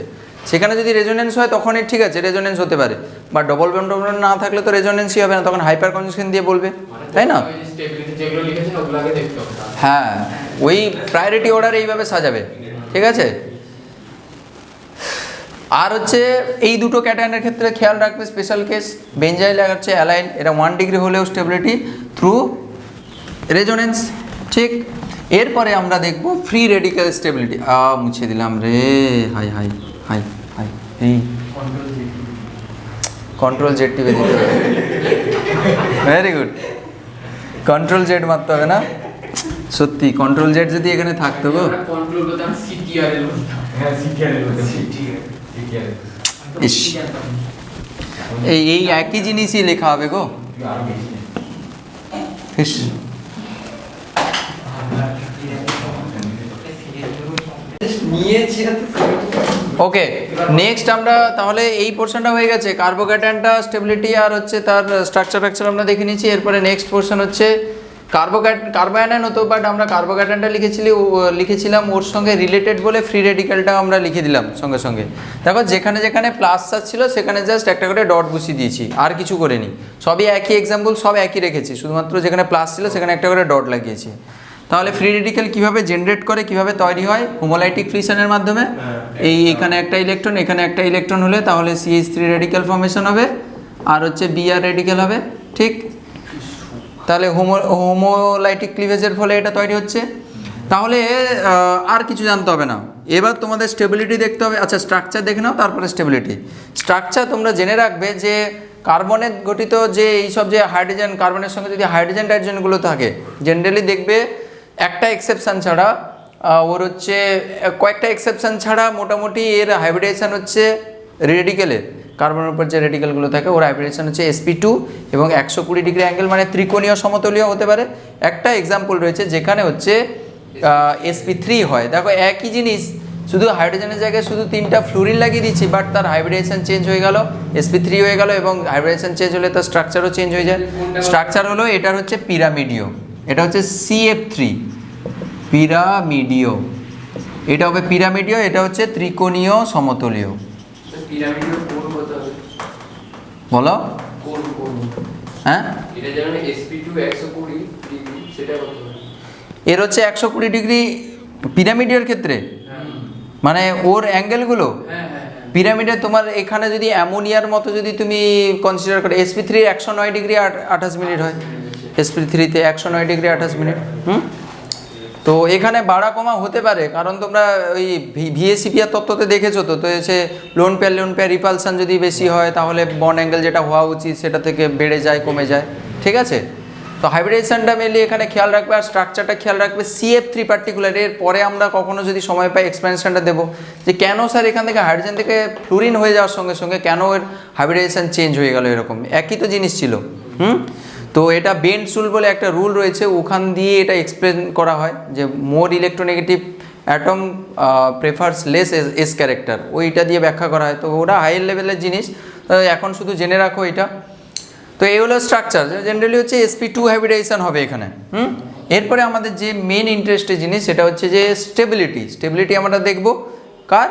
সেখানে যদি রেজোনেন্স হয় তখনই ঠিক আছে, রেজোনেন্স হতে পারে। বা ডবল বন্ড না থাকলে তো রেজোনেন্সই হবে না, তখন হাইপার কনজুগেশন দিয়ে বলবে, তাই না? হ্যাঁ, ওই প্রায়োরিটি অর্ডার এইভাবে সাজাবে। ঠিক আছে, আর হচ্ছে এই দুটো ক্যাটায়নের ক্ষেত্রে খেয়াল রাখবে স্পেশাল কেস, বেঞ্জাইল আর হচ্ছে অ্যালাইন, এটা 1 ডিগ্রি হলেও স্টেবিলিটি থ্রু রেজোনেন্স। ঠিক, এরপরে আমরা দেখব ফ্রি রেডিক্যাল স্টেবিলিটি। মুছে দিলাম রে, হাই হাই হাই হাই, এই কন্ট্রোল জেড টিপে দিতে হবে। ভেরি গুড, কন্ট্রোল জেড মারতে হবে না, সত্যি কন্ট্রোল জেড যদি এখানে থাকতো গো। ইস, এই একই জিনিসই লেখা হবে গো। ইস, ওকে, নেক্সট আমরা তাহলে এই পোর্শনটা হয়ে গেছে, কার্বোক্যাটায়নটা স্টেবিলিটি আর হচ্ছে তার স্ট্রাকচার আমরা দেখে নিয়েছি। এরপরে নেক্সট পোর্শন হচ্ছে কার্বোঅ্যানায়ন হতো, বাট আমরা কার্বোক্যাটায়নটা লিখেছিলাম ওর সঙ্গে রিলেটেড বলে ফ্রি রেডিক্যালটা আমরা লিখে দিলাম সঙ্গে সঙ্গে। দেখো যেখানে যেখানে প্লাস চার্জ ছিল সেখানে জাস্ট একটা করে ডট বসিয়ে দিয়েছি, আর কিছু করিনি, সবই একই এক্সাম্পল, সব একই রেখেছি, শুধুমাত্র যেখানে প্লাস ছিল সেখানে একটা করে ডট লাগিয়েছি। তাহলে ফ্রি রেডিক্যাল কীভাবে জেনারেট করে, কীভাবে তৈরি হয়, হোমোলাইটিক ফিশনের মাধ্যমে। এইখানে একটা ইলেকট্রন, এখানে একটা ইলেকট্রন হলে তাহলে CH3 রেডিক্যাল ফর্মেশন হবে, আর হচ্ছে Br রেডিক্যাল হবে। ঠিক, তাহলে হোমোলাইটিক ক্লিভেজের ফলে এটা তৈরি হচ্ছে। তাহলে আর কিছু জানতে হবে না, এবার তোমাদের স্টেবিলিটি দেখতে হবে। আচ্ছা, স্ট্রাকচার দেখে নাও, তারপরে স্টেবিলিটি। স্ট্রাকচার তোমরা জেনে রাখবে যে কার্বনের গঠিত যে এইসব যে হাইড্রোজেন, কার্বনের সঙ্গে যদি হাইড্রোজেন টাইড্রোজেনগুলো থাকে, জেনারেলি দেখবে একটা এক্সেপশান ছাড়া, ওর হচ্ছে কয়েকটা এক্সেপশান ছাড়া মোটামুটি এর হাইব্রিডেশন হচ্ছে রেডিক্যালের, কার্বনের উপর যে রেডিক্যালগুলো থাকে ওর হাইব্রিডেশন হচ্ছে sp2 এবং 120 ডিগ্রি অ্যাঙ্গেল, মানে ত্রিকোণীয় সমতলীয় হতে পারে। একটা এক্সাম্পল রয়েছে যেখানে হচ্ছে sp3 হয়। দেখো একই জিনিস, শুধু হাইড্রোজেনের জায়গায় শুধু 3টা ফ্লুরিন লাগিয়ে দিচ্ছি, বাট তার হাইব্রিডেশন চেঞ্জ হয়ে গেল, sp3 হয়ে গেল, এবং হাইব্রিডেশন চেঞ্জ হলে তার স্ট্রাকচারও চেঞ্জ হয়ে যায়। স্ট্রাকচার হলো এটার হচ্ছে পিরামিডিও, এটা হচ্ছে CF3 পিরামিডিও, এটা হবে পিরামিডিও, এটা হচ্ছে ত্রিকোণীয় সমতলীয়। বলো, হ্যাঁ এর হচ্ছে 120 ডিগ্রি পিরামিডের ক্ষেত্রে, মানে ওর অ্যাঙ্গেলগুলো পিরামিডে। তোমার এখানে যদি অ্যামোনিয়ার মতো যদি তুমি কনসিডার করো, sp3 109 ডিগ্রি 28 মিনিট হয়, sp3-তে 109 ডিগ্রি 28 মিনিট। তো এখানে বাড়া কমা হতে পারে, কারণ তোমরা ওই ভিএসিপিআর তত্ত্বতে দেখেছো তো, তো এসে লোন পেয়ার রিপালসান যদি বেশি হয় তাহলে বন্ড অ্যাঙ্গেল যেটা হওয়া উচিত সেটা থেকে বেড়ে যায়, কমে যায়। ঠিক আছে, তো হাইব্রিডেশনটা মেনলি এখানে খেয়াল রাখবে, আর স্ট্রাকচারটা খেয়াল রাখবে CF3 পার্টিকুলার। এর পরে আমরা কখনো যদি সময় পাই এক্সপ্যানশনটা দেবো যে কেন স্যার এখান থেকে হাইড্রোজেন থেকে ফ্লুরিন হয়ে যাওয়ার সঙ্গে সঙ্গে কেন এর হাইব্রিডেশন চেঞ্জ হয়ে গেল, এরকম একই তো জিনিস ছিল। তো এটা বেন্ডস রুল বলে একটা রুল রয়েছে, ওখান দিয়ে এটা এক্সপ্লেন করা হয় যে more electronegative atom prefers less s character, ওইটা দিয়ে ব্যাখ্যা করা হয়। তো ওটা হাইয়ার লেভেলের জিনিস, এখন শুধু জেনে রাখো এটা। তো এই হলো স্ট্রাকচার, জেনারেলি হচ্ছে sp2 হাইব্রিডেশন হবে এখানে। এরপরে আমাদের যে মেন ইন্টারেস্টের জিনিস সেটা হচ্ছে যে স্টেবিলিটি আমরা দেখব কার,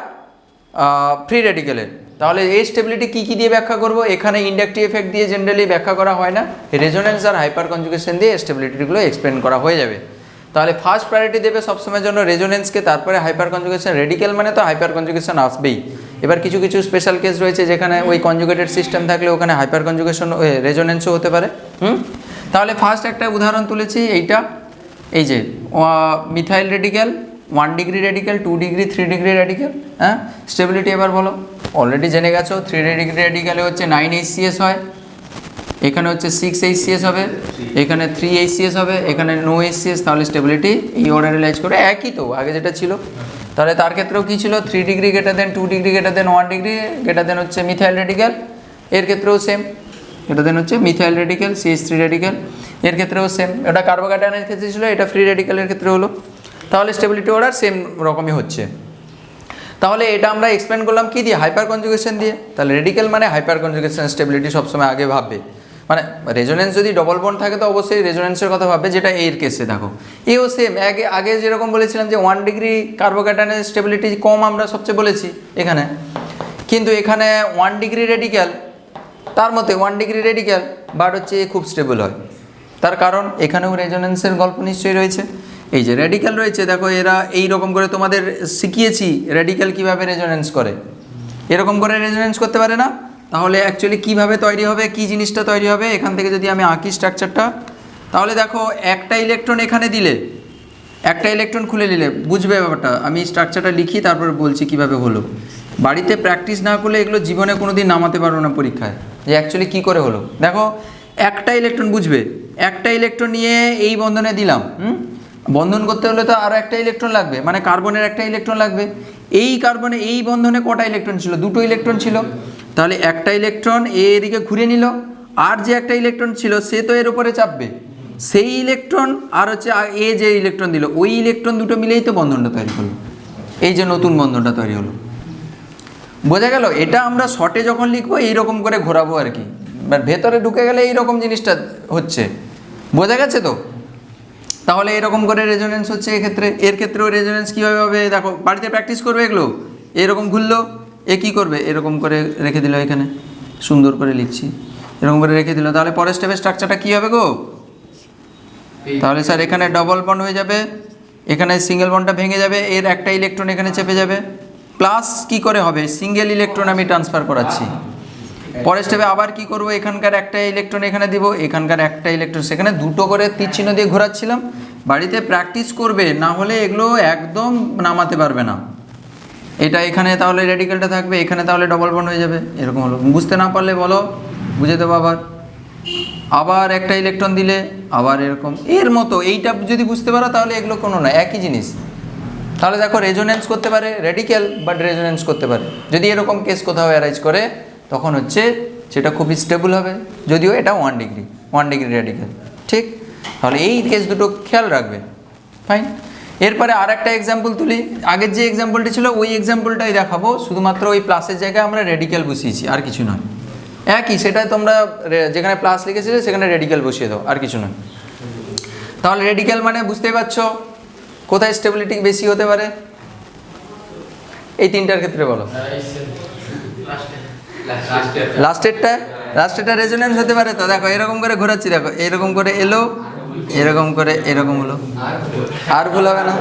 ফ্রি রেডিক্যালের। তাহলে এই স্টেবিলিটি কী দিয়ে ব্যাখ্যা করব, এখানে ইন্ডাকটিভ এফেক্ট দিয়ে জেনারেলি ব্যাখ্যা করা হয় না, রেজোনেন্স আর হাইপার কনজুগেশন দিয়ে স্টেবিলিটিগুলো এক্সপ্লেন করা হয়ে যাবে। তাহলে ফার্স্ট প্রায়োরিটি দেবে সবসময়ের জন্য রেজোনেন্সকে, তারপরে হাইপার কনজুগেশন। রেডিক্যাল মানে তো হাইপার কনজুগেশন আসবেই। এবার কিছু কিছু স্পেশাল কেস রয়েছে যেখানে ওই কনজুগেটেড সিস্টেম থাকলে ওখানে হাইপার কনজুগেশন রেজোনেন্সও হতে পারে। তাহলে ফার্স্ট একটা উদাহরণ তুলেছি এইটা, এই যে methyl radical 1 degree radical, 2 degree, 3 degree radical. হ্যাঁ, স্টেবিলিটি এবার বলো। অলরেডি জেনে গেছো 3 ডিগ্রি রেডিক্যালে হচ্ছে 9 HCS হয়, এখানে হচ্ছে 6 HCS হবে, এখানে 3 HCS হবে, এখানে নো HCS। তাহলে স্টেবিলিটি এই অর্ডারে লাইজ করে একই তো আগে যেটা ছিল। তাহলে তার ক্ষেত্রেও কী ছিল, 3 degree greater than, 2 degree greater than, 1 degree greater than হচ্ছে মিথাইল রেডিক্যাল। এর ক্ষেত্রেও সেম, গ্রেটার দেন হচ্ছে মিথাইল রেডিক্যাল, CH3 রেডিক্যাল। এর ক্ষেত্রেও সেম, এটা কার্বোক্যাটায়নের ক্ষেত্রে ছিল, এটা ফ্রি রেডিক্যালের ক্ষেত্রে হলো। তাহলে স্টেবিলিটি অর্ডার সেম রকমই হচ্ছে। তাহলে এটা আমরা এক্সপ্লেন করলাম কি দিয়ে, হাইপার কনজুগেশন দিয়ে। তাহলে রেডিক্যাল মানে হাইপার কনজুগেশন স্টেবিলিটি সবসময় আগে ভাববে। মানে রেজোনেন্স যদি ডবল বন্ড থাকে তো অবশ্যই রেজোনেন্সের কথা ভাববে, যেটা এর কেসে দেখো এও সেম। আগে যেরকম বলেছিলাম যে 1 ডিগ্রি কার্বোক্যাটায়নের স্টেবিলিটি কম আমরা সবচেয়ে বলেছি এখানে, কিন্তু এখানে 1 ডিগ্রি রেডিক্যাল তার মতে 1 ডিগ্রি রেডিক্যাল বাট হচ্ছে খুব স্টেবল হয়। তার কারণ এখানেও রেজোনেন্সের গল্প নিশ্চয়ই রয়েছে। এই যে রেডিক্যাল রয়েছে দেখো, এরা এই রকম করে তোমাদের শিখিয়েছি রেডিক্যাল কীভাবে রেজোনেন্স করে, এরকম করে রেজোনেন্স করতে পারে না। তাহলে অ্যাকচুয়ালি কীভাবে তৈরি হবে, কী জিনিসটা তৈরি হবে, এখান থেকে যদি আমি আঁকি স্ট্রাকচারটা, তাহলে দেখো একটা ইলেকট্রন এখানে দিলে, একটা ইলেকট্রন খুলে নিলে বুঝবে ব্যাপারটা। আমি স্ট্রাকচারটা লিখি তারপর বলছি কীভাবে হলো। বাড়িতে প্র্যাকটিস না করলে এগুলো জীবনে কোনো দিন নামাতে পারবো না পরীক্ষায়, যে অ্যাকচুয়ালি কী করে হলো। দেখো একটা ইলেকট্রন বুঝবে, একটা ইলেকট্রন নিয়ে এই বন্ধনে দিলাম, বন্ধন করতে হলে তো আরও একটা ইলেকট্রন লাগবে, মানে কার্বনের একটা ইলেকট্রন লাগবে। এই কার্বনে এই বন্ধনে কটা ইলেকট্রন ছিল, 2টো ইলেকট্রন ছিল। তাহলে একটা ইলেকট্রন এদিকে ঘুরে নিল, আর যে একটা ইলেকট্রন ছিল সে তো এর উপরে চাপবে, সেই ইলেকট্রন আর হচ্ছে যে ইলেকট্রন দিল ওই ইলেকট্রন দুটো মিলেই তো বন্ধনটা তৈরি হলো, এই যে নতুন বন্ধনটা তৈরি হলো। বোঝা গেল? এটা আমরা শর্টে যখন লিখবো এইরকম করে ঘোরাবো আর কি, ভেতরে ঢুকে গেলে এইরকম জিনিসটা হচ্ছে। বোঝা গেছে তো? তাহলে এরকম করে রেজোনেন্স হচ্ছে এক্ষেত্রে। এর ক্ষেত্রেও রেজোনেন্স কীভাবে হবে দেখো, বাড়িতে প্র্যাকটিস করবে এগুলো। এরকম ঘুরলো, এ কী করবে, এরকম করে রেখে দিল, এখানে সুন্দর করে লিখছি, এরকম করে রেখে দিল। তাহলে পরের স্টেপের স্ট্রাকচারটা কী হবে গো? তাহলে স্যার এখানে ডবল বন্ড হয়ে যাবে, এখানে সিঙ্গেল বন্ডটা ভেঙে যাবে, এর একটা ইলেকট্রন এখানে চেপে যাবে, প্লাস কি করে হবে, সিঙ্গেল ইলেকট্রন আমি ট্রান্সফার করাচ্ছি। পরের স্টেপে আবার কি করব, এখানকার একটা ইলেকট্রন এখানে দিব, এখানকার একটা ইলেকট্রন সেখানে, দুটো করে তীর চিহ্ন দিয়ে ঘোরাচ্ছিলাম। বাড়িতে প্র্যাকটিস করবে, না হলে এগুলো একদম নামাতে পারবে না। এটা এখানে তাহলে রেডিক্যালটা থাকবে, এখানে তাহলে ডবল বন্ড হয়ে যাবে, এরকম হলো। বুঝতে না পারলে বলো, বুঝে দেবো। আবার একটা ইলেকট্রন দিলে আবার এরকম, এর মতো। এইটা যদি বুঝতে পারো তাহলে এগুলো কোনো না, একই জিনিস। তাহলে দেখো রেজোনেন্স করতে পারে রেডিক্যাল, বাট রেজোনেন্স করতে পারে। যদি এরকম কেস কোথাও অ্যারাইজ করে তখন হচ্ছে সেটা খুবই স্টেবল হবে, যদিও এটা 1 ডিগ্রি রেডিক্যাল। ঠিক? তাহলে এই কেস দুটো খেয়াল রাখবে। ফাইন। এরপরে আর একটা এক্সাম্পল তুলি। আগের যে এক্সাম্পলটি ছিল ওই এক্সাম্পলটাই দেখাবো, শুধুমাত্র ওই প্লাসের জায়গায় আমরা রেডিক্যাল বসিয়েছি, আর কিছু নয়। একই, সেটা তোমরা যেখানে প্লাস লিখেছিলে সেখানে রেডিক্যাল বসিয়ে দাও, আর কিছু নয়। তাহলে রেডিক্যাল মানে বুঝতেই পারছো কোথায় স্টেবিলিটি বেশি হতে পারে, এই তিনটার ক্ষেত্রে বলো। লাস্টেরটা রেজোনেন্স হতে পারে তো। দেখো এরকম করে ঘোরাচ্ছি, দেখো এরকম করে এলো, এরকম করে এরকম হলো, আর ভুল হবে না।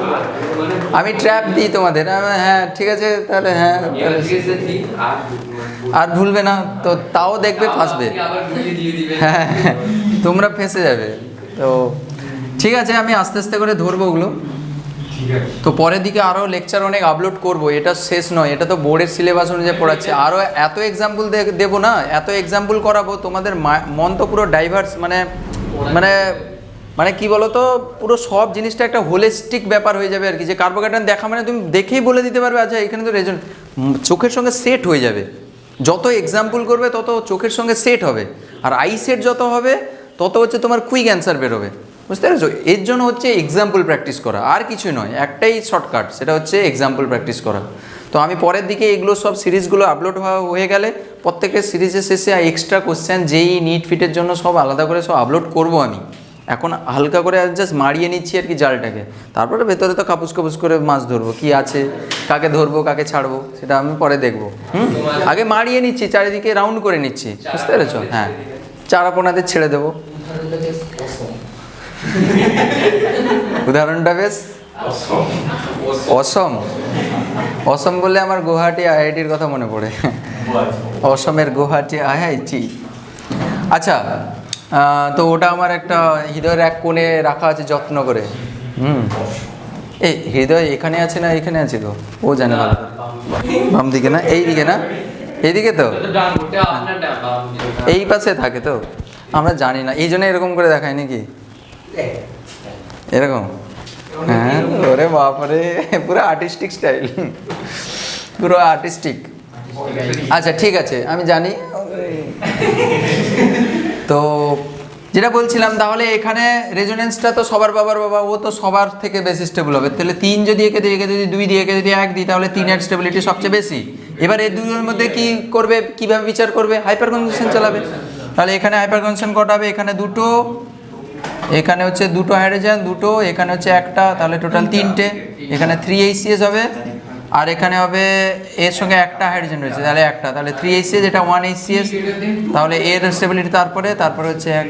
আমি ট্র্যাপ দিই তোমাদের, হ্যাঁ ঠিক আছে তাহলে, হ্যাঁ আর ভুলবে না তো, তাও দেখবে ফাঁসবে, হ্যাঁ তোমরা ফেঁসে যাবে। তো ঠিক আছে, আমি আস্তে আস্তে করে ধরবো ওগুলো। তো পরের দিকে আরও লেকচার অনেক আপলোড করব, এটা শেষ নয়, এটা তো বোর্ডের সিলেবাস অনুযায়ী পড়াচ্ছে। আরও এত এক্সাম্পল দেবো না, এত এক্সাম্পল করাবো, তোমাদের মন তো পুরো ডাইভার্স, মানে মানে মানে কি বলো তো, পুরো সব জিনিসটা একটা হোলিস্টিক ব্যাপার হয়ে যাবে আর কি। যে কার্বোক্যাটায়ন দেখা মানে তুমি দেখেই বলে দিতে পারবে আচ্ছা এখানে তো রেজন, চোখের সঙ্গে সেট হয়ে যাবে। যত এক্সাম্পল করবে তত চোখের সঙ্গে সেট হবে, আর আই সেট যত হবে তত হচ্ছে তোমার কুইক অ্যান্সার বেরোবে। বুঝতে পেরেছো? এর জন্য হচ্ছে এক্সাম্পল প্র্যাকটিস করা, আর কিছুই নয়। একটাই শর্টকাট, সেটা হচ্ছে এক্সাম্পল প্র্যাকটিস করা। তো আমি পরের দিকে এগুলো সব সিরিজগুলো আপলোড হয়ে গেলে প্রত্যেকের সিরিজের শেষে এক্সট্রা কোশ্চেন, যেই নিট ফিটের জন্য সব আলাদা করে সব আপলোড করব আমি। এখন হালকা করে জাস্ট মারিয়ে নিচ্ছি আর কি জালটাকে, তারপরে ভেতরে তো কাপুস কাপুস করে মাছ ধরবো, কি আছে, কাকে ধরবো কাকে ছাড়বো সেটা আমি পরে দেখবো। আগে মারিয়ে নিচ্ছি, চারিদিকে রাউন্ড করে নিচ্ছি। বুঝতে পেরেছো? হ্যাঁ, চারাপোনাদের ছেড়ে দেবো। উদাহরণটা বেশ অসম। অসম বললে আমার গুয়াহাটি IITর কথা মনে পড়ে। অসমের গুয়াহাটি IIT। আচ্ছা, তো ওটা আমার একটা হৃদয়ের এক কোণে রাখা আছে যত্ন করে। এই হৃদয় এখানে আছে না এখানে আছে গো? ও জানে ভালো করে। বাম দিকে না, এই দিকে না, এইদিকে তো, এই পাশে থাকে তো, আমরা জানি না এই জন্য এরকম করে দেখায় নাকি এরকম। হ্যাঁ ওরে বাপরে, পুরো আর্টিস্টিক স্টাইল, পুরো আর্টিস্টিক। আচ্ছা ঠিক আছে, আমি জানি। তো যেটা বলছিলাম, তাহলে এখানে রেজোনেন্সটা তো সবার বাবার বাবা, ও তো সবার থেকে বেশি স্টেবল হবে। তাহলে 3 যদি একে দিই, একে যদি 2 দিই, একে যদি 1 দিই, তাহলে 3-এর স্টেবিলিটি সবচেয়ে বেশি। এবার এই দুইয়ের মধ্যে কি করবে, কিভাবে বিচার করবে? হাইপার কনজেকশন চালাবে। তাহলে এখানে হাইপার কনজেকশন কটা হবে? এখানে 2টো, এখানে হচ্ছে 2টো হাইড্রোজেন, 2টো, এখানে হচ্ছে 1টা, তাহলে টোটাল 3টে। এখানে 3HCS হবে, আর এখানে হবে এর সঙ্গে 1টা হাইড্রোজেন রয়েছে, তাহলে 1টা, তাহলে 3HCS, এটা 1HCS, তাহলে এর স্টেবিলিটি তারপরে হচ্ছে 1,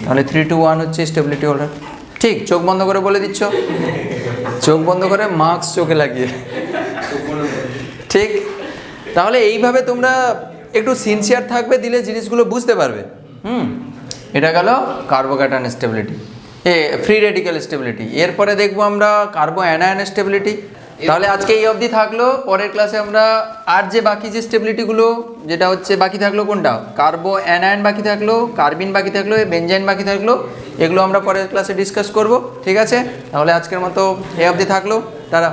তাহলে 3 to 1 হচ্ছে স্টেবিলিটি হোল্ডার। ঠিক, চোখ বন্ধ করে বলে দিচ্ছ, চোখ বন্ধ করে মাস্ক চোখে লাগিয়ে। ঠিক, তাহলে এইভাবে তোমরা একটু সিনসিয়ার থাকবে, দিলে জিনিসগুলো বুঝতে পারবে। এটা গেল carbocation stability, free radical stability. এরপরে দেখবো আমরা কার্বো অ্যানায়ন স্টেবিলিটি। তাহলে আজকে এই অবধি থাকলো। পরের ক্লাসে আমরা আর যে বাকি যে স্টেবিলিটিগুলো, যেটা হচ্ছে বাকি থাকলো কোনটা, কার্বো অ্যানায়ন বাকি থাকলো, কার্বিন বাকি থাকলো, বেনজাইন বাকি থাকলো, এগুলো আমরা পরের ক্লাসে ডিসকাস করব। ঠিক আছে, তাহলে আজকের মতো এই অবধি থাকলো, তারা।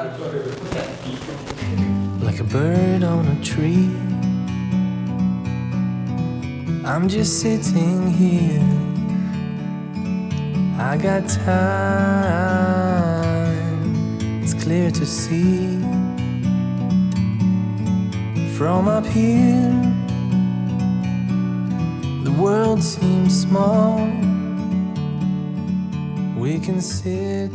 Like a bird on a tree, I'm just sitting here. I got time, it's clear to see. From up here, the world seems small. We can sit